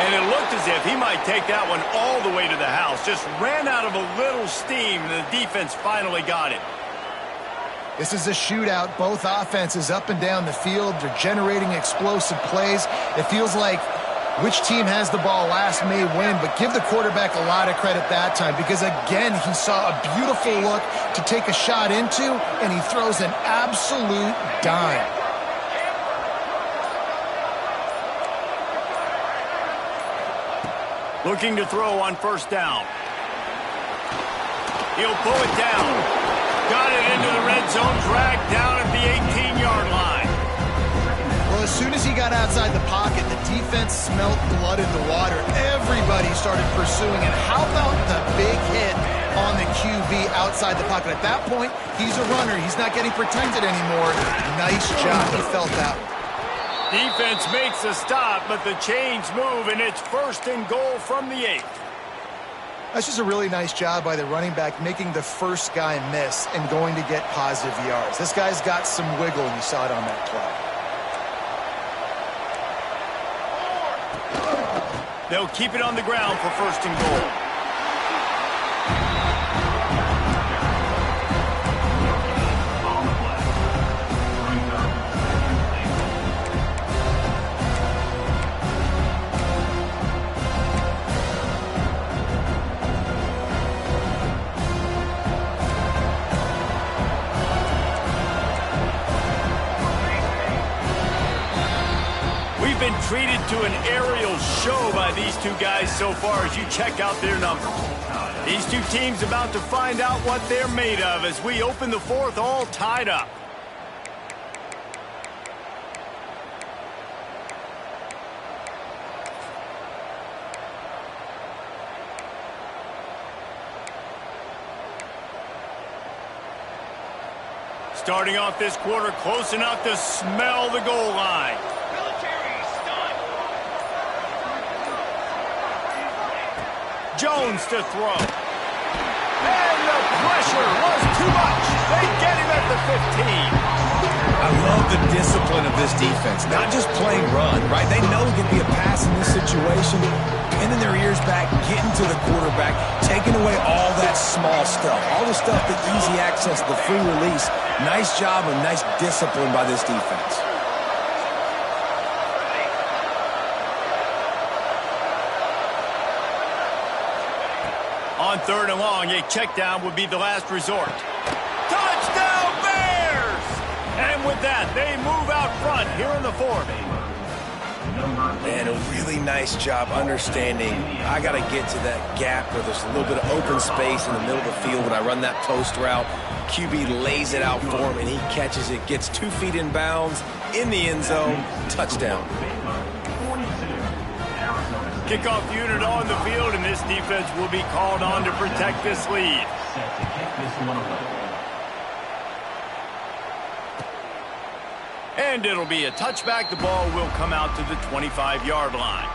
And it looked as if he might take that one all the way to the house. Just ran out of a little steam, and the defense finally got it. This is a shootout. Both offenses up and down the field. They're generating explosive plays. It feels like which team has the ball last may win, but give the quarterback a lot of credit that time because, again, he saw a beautiful look to take a shot into, and he throws an absolute dime. Looking to throw on 1st down. He'll pull it down. Got it into the red zone, dragged down at the 18-yard line. Well, as soon as he got outside the pocket, the defense smelled blood in the water. Everybody started pursuing it. How about the big hit on the QB outside the pocket? At that point, he's a runner. He's not getting protected anymore. Nice job. He felt that one. Defense makes a stop, but the chains move, and it's 1st and goal from the 8. That's just a really nice job by the running back, making the first guy miss and going to get positive yards. This guy's got some wiggle, and you saw it on that play. They'll keep it on the ground for 1st and goal. Treated to an aerial show by these two guys so far as you check out their numbers. These two teams about to find out what they're made of as we open the 4th all tied up. Starting off this quarter close enough to smell the goal line. Jones to throw. And the pressure was too much. They get him at the 15. I love the discipline of this defense. Not just playing run, right? They know it can be a pass in this situation. Pinning their ears back, getting to the quarterback, taking away all that small stuff. All the stuff, the easy access, the free release. Nice job and nice discipline by this defense. On 3rd and long, a check down would be the last resort. Touchdown Bears! And with that, they move out front here in the 4th. Man, a really nice job understanding I got to get to that gap where there's a little bit of open space in the middle of the field when I run that post route. QB lays it out for him, and he catches it, gets 2 feet in bounds, in the end zone, touchdown. Kickoff unit on the field, and this defense will be called on to protect this lead. And it'll be a touchback. The ball will come out to the 25-yard line.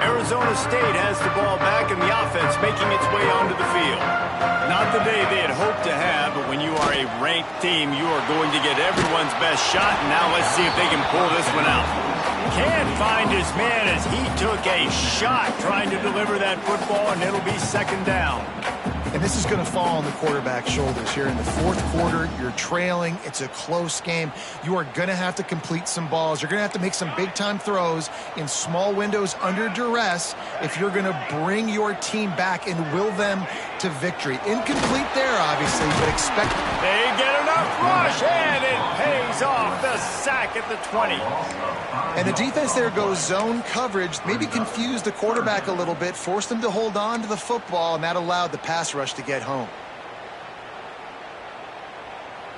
Arizona State has the ball back, and the offense making its way onto the field. Not the day they had hoped to have, but when you are a ranked team, you are going to get everyone's best shot, and now let's see if they can pull this one out. Can't find his man as he took a shot trying to deliver that football, and it'll be second down. And this is going to fall on the quarterback's shoulders here in the fourth quarter. You're trailing. It's a close game. You are going to have to complete some balls. You're going to have to make some big-time throws in small windows under duress if you're going to bring your team back and will them to victory. Incomplete there, obviously, but expect... They get enough rush, and it pays off. The sack at the 20. And the defense there goes zone coverage, maybe confused the quarterback a little bit, forced him to hold on to the football, and that allowed the pass rush to get home.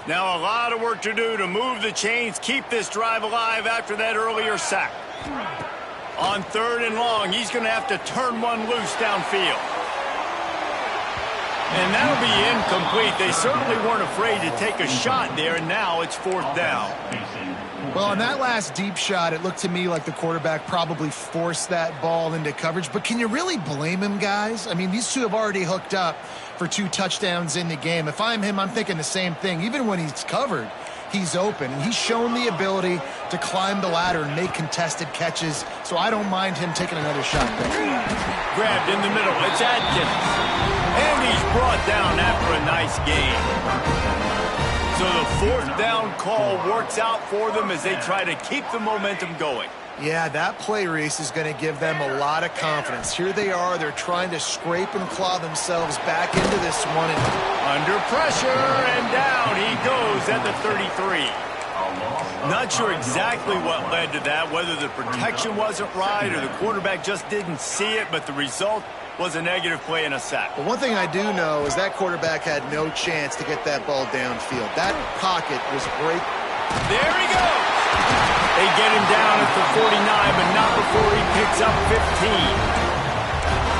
Now a lot of work to do to move the chains, keep this drive alive after that earlier sack. On 3rd and long, he's going to have to turn one loose downfield. And that'll be incomplete. They certainly weren't afraid to take a shot there, and now it's 4th down. Well, on that last deep shot, it looked to me like the quarterback probably forced that ball into coverage. But can you really blame him, guys? I mean, these two have already hooked up for 2 touchdowns in the game. If I'm him, I'm thinking the same thing. Even when he's covered, he's open. And he's shown the ability to climb the ladder and make contested catches. So I don't mind him taking another shot there. Grabbed in the middle. It's Adkins. And he's brought down after a nice gain. So the 4th down call works out for them as they try to keep the momentum going. Yeah, that play, Reese, is going to give them a lot of confidence. Here they are. They're trying to scrape and claw themselves back into this one. Under pressure, and down he goes at the 33. Not sure exactly what led to that, whether the protection wasn't right or the quarterback just didn't see it, but the result was a negative play and a sack. But one thing I do know is that quarterback had no chance to get that ball downfield. That pocket was great. There he goes. They get him down at the 49, but not before he picks up 15.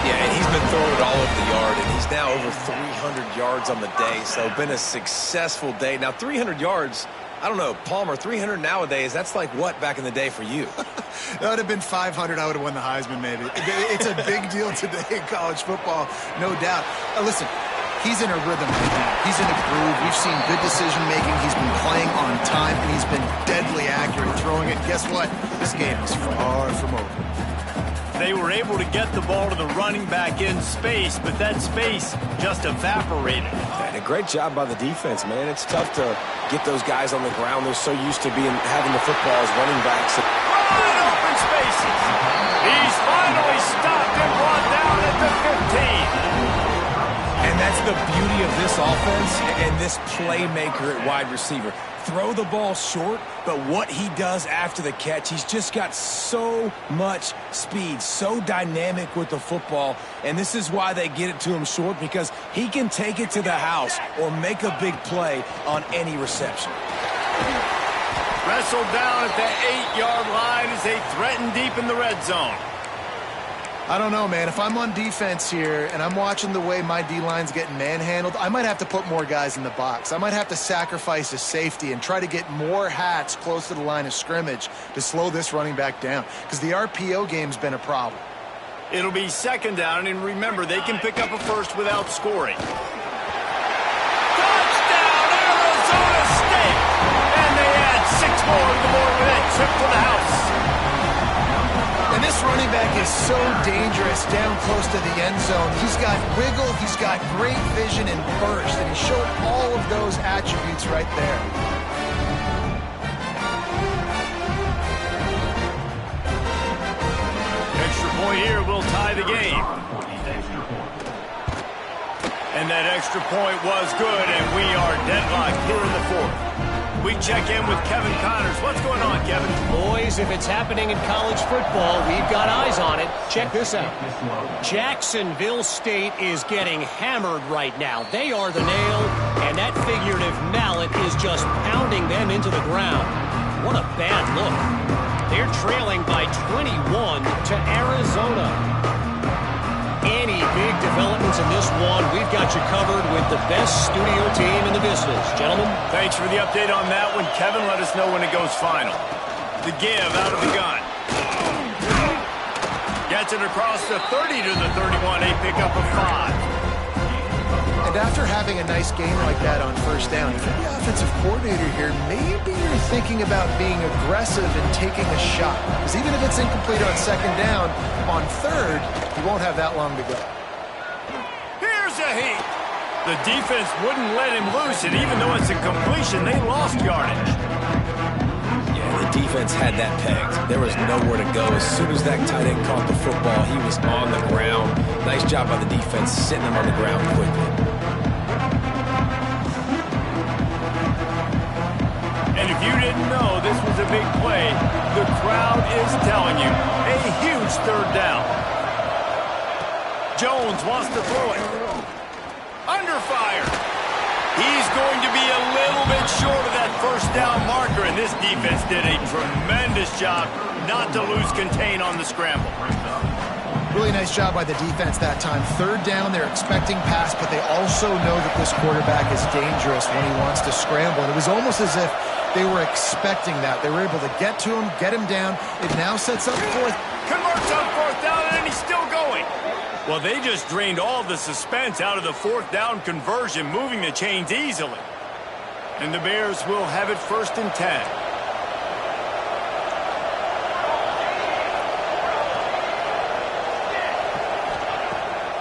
Yeah, and he's been throwing it all over the yard, and he's now over 300 yards on the day, so been a successful day. Now, 300 yards, I don't know, Palmer, 300 nowadays, that's like what back in the day for you? That would have been 500. I would have won the Heisman, maybe. It's a big deal today in college football, no doubt. Listen, he's in a rhythm right now. He's in a groove. We've seen good decision-making. He's been playing on time, and he's been deadly accurate throwing it. Guess what? This game is far from over. They were able to get the ball to the running back in space, but that space just evaporated. And a great job by the defense, man. It's tough to get those guys on the ground. They're so used to having the football as running backs. Wide open spaces. He's finally stopped and brought down at the 15. And that's the beauty of this offense and this playmaker at wide receiver. Throw the ball short, but what he does after the catch, he's just got so much speed, so dynamic with the football, and this is why they get it to him short, because he can take it to the house or make a big play on any reception. Wrestled down at the 8-yard line as they threaten deep in the red zone. I don't know, man. If I'm on defense here and I'm watching the way my D-line's getting manhandled, I might have to put more guys in the box. I might have to sacrifice a safety and try to get more hats close to the line of scrimmage to slow this running back down, because the RPO game's been a problem. It'll be second down, and remember, they can pick up a first without scoring. Touchdown, Arizona State! And they add 6 more to the board with that trip to the house. And this running back is so dangerous down close to the end zone. He's got wiggle, he's got great vision and burst, and he showed all of those attributes right there. Extra point here will tie the game. And that extra point was good, and we are deadlocked here in the 4th. We check in with Kevin Connors. What's going on, Kevin? Boys, if it's happening in college football, we've got eyes on it. Check this out. Jacksonville State is getting hammered right now. They are the nail, and that figurative mallet is just pounding them into the ground. What a bad look. They're trailing by 21 to Arizona. Any big developments in this one, we've got you covered with the best studio team in the business. Gentlemen. Thanks for the update on that one. Kevin, let us know when it goes final. The give out of the gun. Gets it across the 30 to the 31. A pickup of 5. And after after having a nice game like that on first down, if you're the offensive coordinator here, maybe you're thinking about being aggressive and taking a shot. Because even if it's incomplete on second down, on third, you won't have that long to go. Here's a heat. The defense wouldn't let him loose, and even though it's a completion, they lost yardage. The defense had that pegged. There was nowhere to go. As soon as that tight end caught the football, he was on the ground. Nice job by the defense sitting him on the ground quickly. And if you didn't know this was a big play, the crowd is telling you. A huge third down. Jones wants to throw it. Under fire. He's going to be a little bit short of that first down marker, and this defense did a tremendous job not to lose contain on the scramble. Really nice job by the defense that time. Third down, they're expecting pass, but they also know that this quarterback is dangerous when he wants to scramble. And it was almost as if they were expecting that. They were able to get to him, get him down. It now sets up fourth. Converts on fourth down, and he's still going. Well, they just drained all the suspense out of the fourth down conversion, moving the chains easily. And the Bears will have it 1st and 10.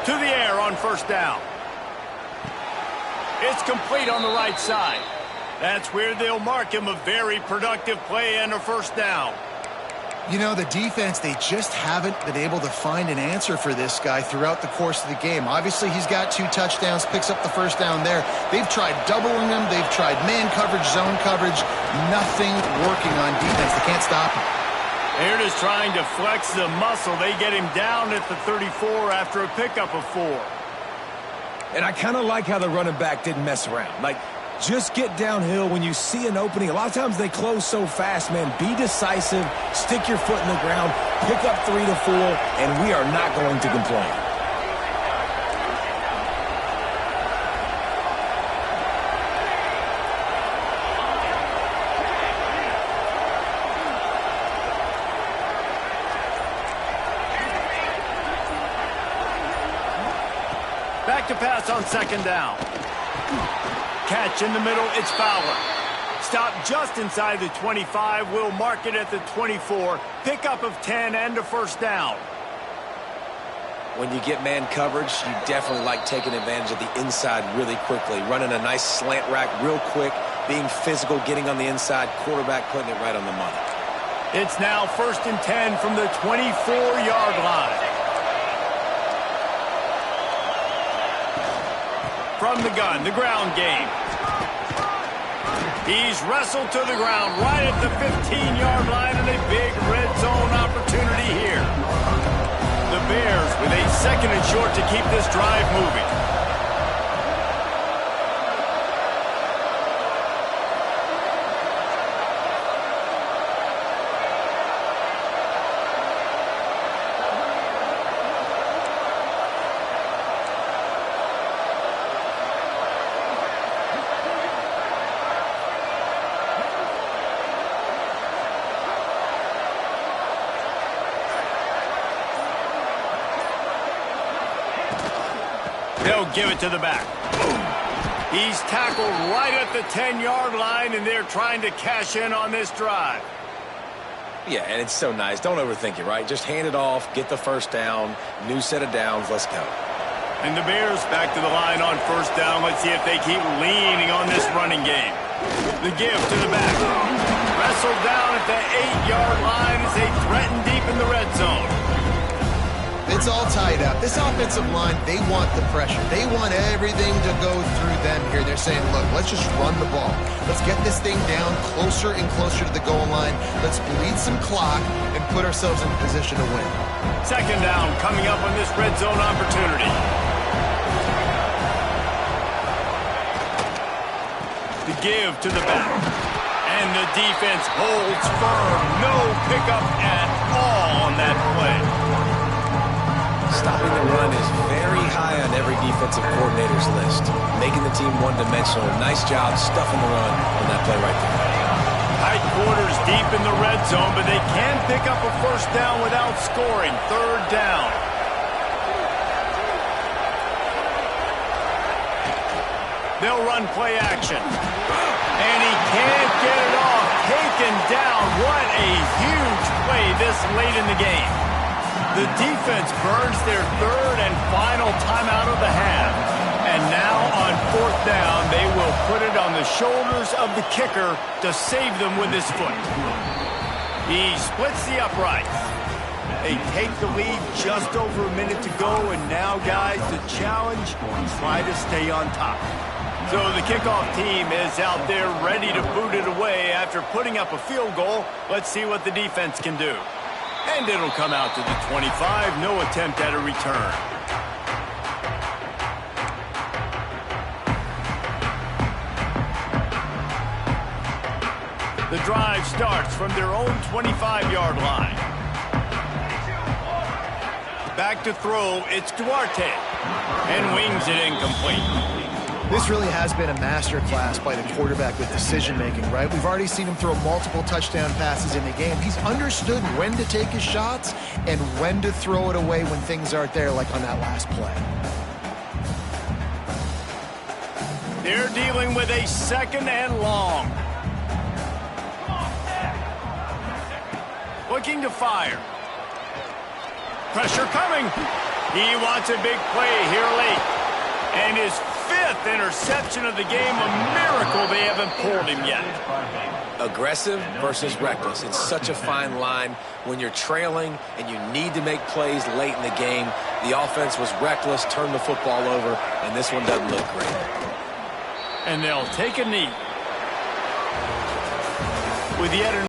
To the air on first down. It's complete on the right side. That's where they'll mark him a very productive play and a first down. You know, the defense, they just haven't been able to find an answer for this guy throughout the course of the game. Obviously, he's got 2 touchdowns, picks up the first down there. They've tried doubling him. They've tried man coverage, zone coverage. Nothing working on defense. They can't stop him. They're just trying to flex the muscle. They get him down at the 34 after a pickup of 4. And I kind of like how the running back didn't mess around. Like, just get downhill when you see an opening. A lot of times they close so fast, man. Be decisive, stick your foot in the ground, pick up 3 to 4, and we are not going to complain. Back to pass on second down. Catch in the middle, it's Fowler. Stop just inside the 25, will mark it at the 24. Pickup of 10 and a first down. When you get man coverage, you definitely like taking advantage of the inside really quickly. Running a nice slant rack real quick, being physical, getting on the inside, quarterback putting it right on the money. It's now 1st and 10 from the 24-yard line. From the gun, the ground game. He's wrestled to the ground right at the 15-yard line, and a big red zone opportunity here. The Bears with a 2nd and short to keep this drive moving. They'll give it to the back. He's tackled right at the 10-yard line, and they're trying to cash in on this drive. Yeah, and it's so nice. Don't overthink it, right? Just hand it off, get the first down, new set of downs, let's go. And the Bears back to the line on first down. Let's see if they keep leaning on this running game. The give to the back. Wrestled down at the 8-yard line as they threaten deep in the red zone. It's all tied up. This offensive line, they want the pressure. They want everything to go through them here. They're saying, look, let's just run the ball. Let's get this thing down closer and closer to the goal line. Let's bleed some clock and put ourselves in position to win. Second down coming up on this red zone opportunity. The give to the back. And the defense holds firm. No pickup at all on that play. Stopping the run is very high on every defensive coordinator's list. Making the team one-dimensional. Nice job stuffing the run on that play right there. Tight quarters deep in the red zone, but they can pick up a first down without scoring. Third down. They'll run play action. And he can't get it off. Taken down. What a huge play this late in the game. The defense burns their third and final timeout of the half. And now on fourth down, they will put it on the shoulders of the kicker to save them with his foot. He splits the uprights. They take the lead, just over a minute to go, and now, guys, the challenge, try to stay on top. So the kickoff team is out there ready to boot it away after putting up a field goal. Let's see what the defense can do. And it'll come out to the 25, no attempt at a return. The drive starts from their own 25-yard line. Back to throw, it's Duarte, and wings it incomplete. This really has been a masterclass by the quarterback with decision-making, right? We've already seen him throw multiple touchdown passes in the game. He's understood when to take his shots and when to throw it away when things aren't there, like on that last play. They're dealing with a second and long. Looking to fire. Pressure coming. He wants a big play here late. And his fifth interception of the game, a miracle they haven't pulled him yet. Aggressive versus reckless. It's such a fine line when you're trailing and you need to make plays late in the game. The offense was reckless, turned the football over, and this one doesn't look great. And they'll take a knee. With yet